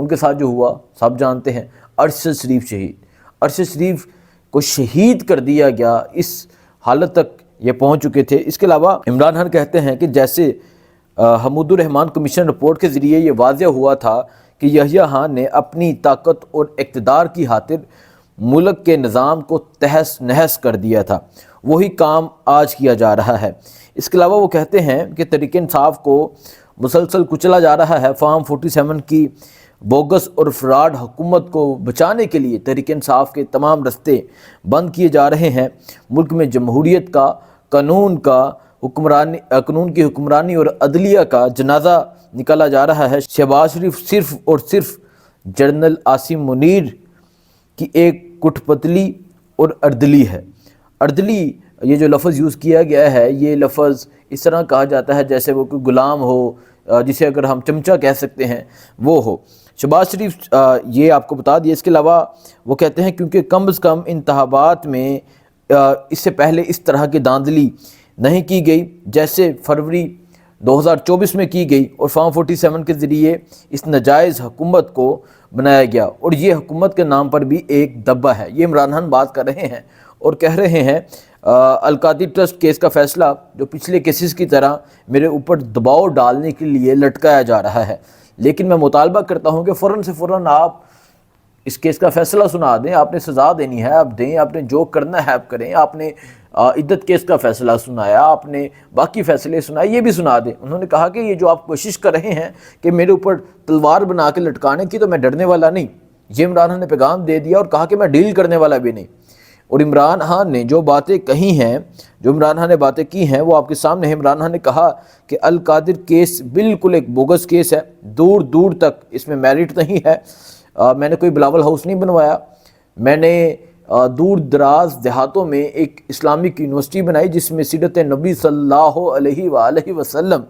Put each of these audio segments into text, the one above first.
ان کے ساتھ جو ہوا سب جانتے ہیں۔ ارشد شریف شہید، ارشد شریف کو شہید کر دیا گیا، اس حالت تک یہ پہنچ چکے تھے۔ اس کے علاوہ عمران خان کہتے ہیں کہ جیسے حمود الرحمان کمیشن رپورٹ کے ذریعے یہ واضح ہوا تھا کہ یحییٰ خان نے اپنی طاقت اور اقتدار کی خاطر ملک کے نظام کو تہس نہس کر دیا تھا، وہی کام آج کیا جا رہا ہے۔ اس کے علاوہ وہ کہتے ہیں کہ تحریک انصاف کو مسلسل کچلا جا رہا ہے۔ فارم 47 کی بوگس اور فراڈ حکومت کو بچانے کے لیے تحریک انصاف کے تمام رستے بند کیے جا رہے ہیں۔ ملک میں جمہوریت کا، قانون کی حکمرانی اور عدلیہ کا جنازہ نکالا جا رہا ہے۔ شہباز شریف صرف اور صرف جنرل عاصم منیر کی ایک کٹ پتلی اور اردلی ہے۔ اردلی یہ جو لفظ یوز کیا گیا ہے، یہ لفظ اس طرح کہا جاتا ہے جیسے وہ کوئی غلام ہو، جسے اگر ہم چمچہ کہہ سکتے ہیں وہ ہو۔ شہباز شریف یہ آپ کو بتا دیا۔ اس کے علاوہ وہ کہتے ہیں کیونکہ کم از کم انتخابات میں اس سے پہلے اس طرح کی دھاندلی نہیں کی گئی جیسے فروری 2024 میں کی گئی، اور فارم 47 کے ذریعے اس ناجائز حکومت کو بنایا گیا، اور یہ حکومت کے نام پر بھی ایک دبا ہے۔ یہ عمران خان بات کر رہے ہیں اور کہہ رہے ہیں القادری ٹرسٹ کیس کا فیصلہ جو پچھلے کیسز کی طرح میرے اوپر دباؤ ڈالنے کے لیے لٹکایا جا رہا ہے، لیکن میں مطالبہ کرتا ہوں کہ فوراً سے فوراً آپ اس کیس کا فیصلہ سنا دیں۔ آپ نے سزا دینی ہے آپ دیں، آپ نے جو کرنا ہے آپ کریں۔ آپ نے عدت کیس کا فیصلہ سنایا، آپ نے باقی فیصلے سنائے، یہ بھی سنا دیں۔ انہوں نے کہا کہ یہ جو آپ کوشش کر رہے ہیں کہ میرے اوپر تلوار بنا کے لٹکانے کی، تو میں ڈرنے والا نہیں۔ یہ عمران خان نے پیغام دے دیا اور کہا کہ میں ڈیل کرنے والا بھی نہیں۔ اور عمران خان نے جو باتیں کہی ہیں، جو عمران خان نے باتیں کی ہیں، وہ آپ کے سامنے ہے۔ عمران خان نے کہا کہ القادر کیس بالکل ایک بوگس کیس ہے، دور دور تک اس میں میرٹ نہیں ہے۔ میں نے کوئی بلاول ہاؤس نہیں بنوایا، میں نے دور دراز دیہاتوں میں ایک اسلامک یونیورسٹی بنائی جس میں سیرت نبی صلی اللہ علیہ وآلہ وسلم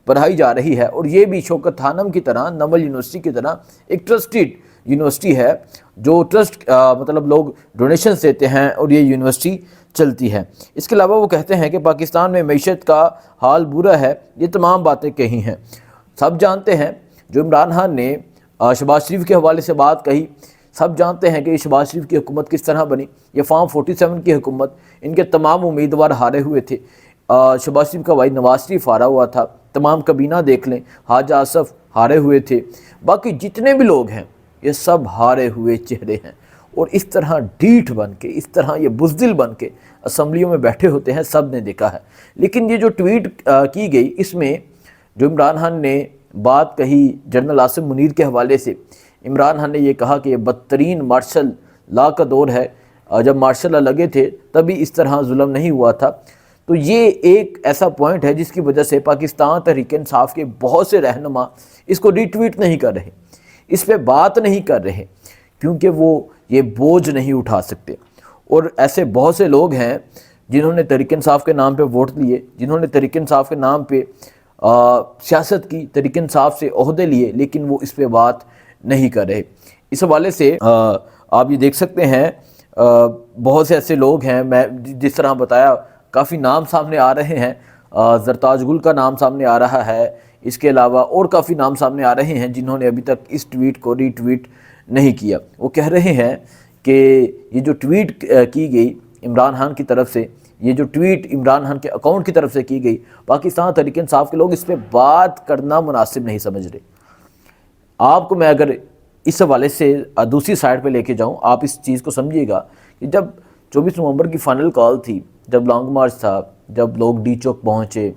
پڑھائی جا رہی ہے، اور یہ بھی شوکت خانم کی طرح، نمل یونیورسٹی کی طرح ایک ٹرسٹڈ یونیورسٹی ہے، جو ٹرسٹ مطلب لوگ ڈونیشنز دیتے ہیں اور یہ یونیورسٹی چلتی ہے۔ اس کے علاوہ وہ کہتے ہیں کہ پاکستان میں معیشت کا حال برا ہے۔ یہ تمام باتیں کہی ہیں، سب جانتے ہیں۔ جو عمران خان نے شہباز شریف کے حوالے سے بات کہی، سب جانتے ہیں کہ یہ شہباز شریف کی حکومت کس طرح بنی۔ یہ فارم 47 کی حکومت، ان کے تمام امیدوار ہارے ہوئے تھے۔ شہباز شریف کا بھائی نواز شریف ہارا ہوا تھا، تمام کابینہ دیکھ لیں، حاجہ آصف ہارے ہوئے تھے، باقی جتنے بھی لوگ ہیں یہ سب ہارے ہوئے چہرے ہیں، اور اس طرح ڈھیٹ بن کے، اس طرح یہ بزدل بن کے اسمبلیوں میں بیٹھے ہوتے ہیں، سب نے دیکھا ہے۔ لیکن یہ جو ٹویٹ کی گئی، اس میں جو عمران خان نے بات کہی جنرل عاصم منیر کے حوالے سے، عمران خان نے یہ کہا کہ یہ بدترین مارشل لا کا دور ہے، جب مارشل لا لگے تھے تبھی اس طرح ظلم نہیں ہوا تھا۔ تو یہ ایک ایسا پوائنٹ ہے جس کی وجہ سے پاکستان تحریک انصاف کے بہت سے رہنما اس کو ری ٹویٹ نہیں کر رہے، اس پہ بات نہیں کر رہے، کیونکہ وہ یہ بوجھ نہیں اٹھا سکتے۔ اور ایسے بہت سے لوگ ہیں جنہوں نے تحریک انصاف کے نام پہ ووٹ لیے، جنہوں نے تحریک انصاف کے نام پہ سیاست کی، تحریک انصاف سے عہدے لیے، لیکن وہ اس پہ بات نہیں کر رہے۔ اس حوالے سے آپ یہ دیکھ سکتے ہیں بہت سے ایسے لوگ ہیں، میں جس طرح بتایا کافی نام سامنے آ رہے ہیں، زرتاج گل کا نام سامنے آ رہا ہے، اس کے علاوہ اور کافی نام سامنے آ رہے ہیں جنہوں نے ابھی تک اس ٹویٹ کو ری ٹویٹ نہیں کیا۔ وہ کہہ رہے ہیں کہ یہ جو ٹویٹ کی گئی عمران خان کی طرف سے، یہ جو ٹویٹ عمران خان کے اکاؤنٹ کی طرف سے کی گئی، پاکستان تحریک انصاف کے لوگ اس پہ بات کرنا مناسب نہیں سمجھ رہے۔ آپ کو میں اگر اس حوالے سے دوسری سائڈ پہ لے کے جاؤں، آپ اس چیز کو سمجھیے گا کہ جب 24 نومبر کی فائنل کال تھی، جب لانگ مارچ تھا، جب لوگ ڈی چوک پہنچے،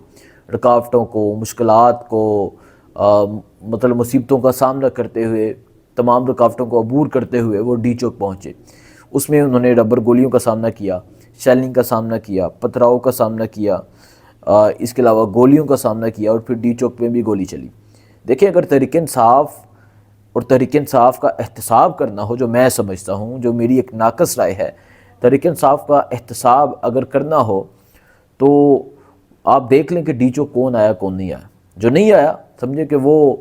رکاوٹوں کو، مشکلات کو، مطلب مصیبتوں کا سامنا کرتے ہوئے، تمام رکاوٹوں کو عبور کرتے ہوئے وہ ڈی چوک پہنچے، اس میں انہوں نے ربر گولیوں کا سامنا کیا، شیلنگ کا سامنا کیا، پتھراؤ کا سامنا کیا، اس کے علاوہ گولیوں کا سامنا کیا، اور پھر ڈی چوک پہ بھی گولی چلی۔ دیکھیں، اگر تحریک انصاف اور تحریک انصاف کا احتساب کرنا ہو، جو میں سمجھتا ہوں، جو میری ایک ناقص رائے ہے، تحریک انصاف کا احتساب اگر کرنا ہو تو آپ دیکھ لیں کہ ڈی چوک کون آیا کون نہیں آیا۔ جو نہیں آیا سمجھے کہ وہ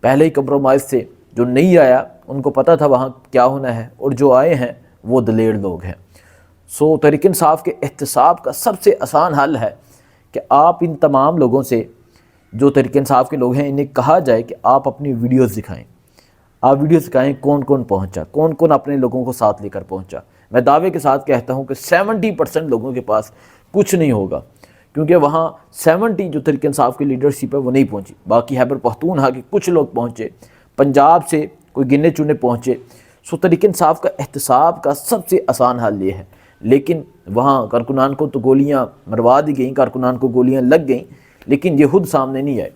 پہلے ہی کمپرومائز تھے، جو نہیں آیا ان کو پتہ تھا وہاں کیا ہونا ہے، اور جو آئے ہیں وہ دلیر لوگ ہیں۔ سو تحریک انصاف کے احتساب کا سب سے آسان حل ہے کہ آپ ان تمام لوگوں سے، جو تحریک انصاف کے لوگ ہیں، انہیں کہا جائے کہ آپ اپنی ویڈیوز دکھائیں، آپ ویڈیو سکھائیں کون کون پہنچا، کون کون اپنے لوگوں کو ساتھ لے کر پہنچا۔ میں دعوے کے ساتھ کہتا ہوں کہ 70% لوگوں کے پاس کچھ نہیں ہوگا، کیونکہ وہاں 70 جو تحریک انصاف کی لیڈرشپ ہے وہ نہیں پہنچی۔ باقی خیبر پختونخوا کے کچھ لوگ پہنچے، پنجاب سے کوئی گنے چنے پہنچے۔ سو تحریک انصاف کا احتساب کا سب سے آسان حل یہ ہے، لیکن وہاں کارکنان کو تو گولیاں مروا دی گئیں، کارکنان کو گولیاں لگ گئیں، لیکن یہ خود سامنے نہیں آئے۔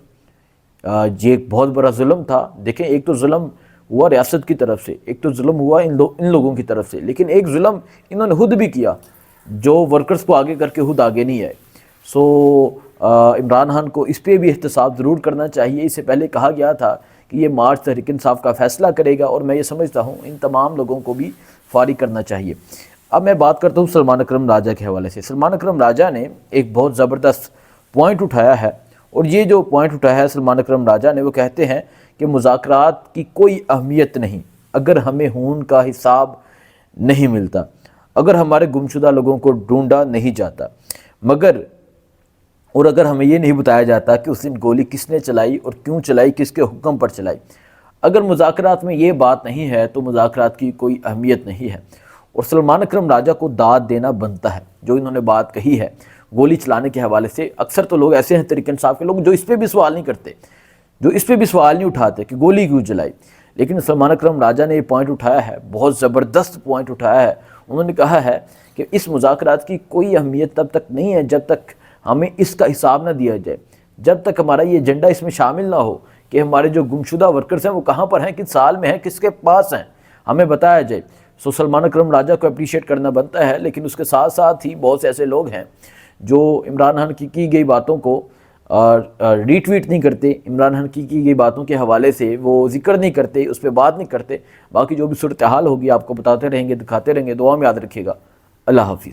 یہ ایک بہت بڑا ظلم تھا۔ دیکھیں، ایک تو ظلم ہوا ریاست کی طرف سے، ایک تو ظلم ہوا ان لوگوں کی طرف سے، لیکن ایک ظلم انہوں نے خود بھی کیا، جو ورکرز کو آگے کر کے خود آگے نہیں آئے۔ سو عمران خان کو اس پہ بھی احتساب ضرور کرنا چاہیے۔ اس سے پہلے کہا گیا تھا کہ یہ مارچ تحریک انصاف کا فیصلہ کرے گا، اور میں یہ سمجھتا ہوں ان تمام لوگوں کو بھی فارغ کرنا چاہیے۔ اب میں بات کرتا ہوں سلمان اکرم راجہ کے حوالے سے۔ سلمان اکرم راجہ نے ایک بہت زبردست پوائنٹ اٹھایا ہے، اور یہ جو پوائنٹ اٹھایا ہے سلمان اکرم راجہ نے، وہ کہتے ہیں کہ مذاکرات کی کوئی اہمیت نہیں اگر ہمیں خون کا حساب نہیں ملتا، اگر ہمارے گمشدہ لوگوں کو ڈھونڈا نہیں جاتا، اور اگر ہمیں یہ نہیں بتایا جاتا کہ اس دن گولی کس نے چلائی اور کیوں چلائی، کس کے حکم پر چلائی۔ اگر مذاکرات میں یہ بات نہیں ہے تو مذاکرات کی کوئی اہمیت نہیں ہے، اور سلمان اکرم راجہ کو داد دینا بنتا ہے جو انہوں نے بات کہی ہے گولی چلانے کے حوالے سے۔ اکثر تو لوگ ایسے ہیں تحریک انصاف کے لوگ جو اس پہ بھی سوال نہیں کرتے، جو اس پہ بھی سوال نہیں اٹھاتے کہ گولی کیوں چلائی، لیکن سلمان اکرم راجہ نے یہ پوائنٹ اٹھایا ہے، بہت زبردست پوائنٹ اٹھایا ہے۔ انہوں نے کہا ہے کہ اس مذاکرات کی کوئی اہمیت تب تک نہیں ہے جب تک ہمیں اس کا حساب نہ دیا جائے، جب تک ہمارا یہ ایجنڈا اس میں شامل نہ ہو کہ ہمارے جو گمشدہ ورکرز ہیں وہ کہاں پر ہیں، کس سال میں ہیں، کس کے پاس ہیں، ہمیں بتایا جائے۔ سو سلمان اکرم راجہ کو اپریشیٹ کرنا بنتا ہے، لیکن اس کے ساتھ ساتھ ہی بہت سے ایسے لوگ ہیں جو عمران خان کی گئی باتوں کو ری ٹویٹ نہیں کرتے، عمران خان کی گئی باتوں کے حوالے سے وہ ذکر نہیں کرتے، اس پہ بات نہیں کرتے۔ باقی جو بھی صورتحال ہوگی آپ کو بتاتے رہیں گے، دکھاتے رہیں گے۔ دعا میں یاد رکھیے گا۔ اللہ حافظ۔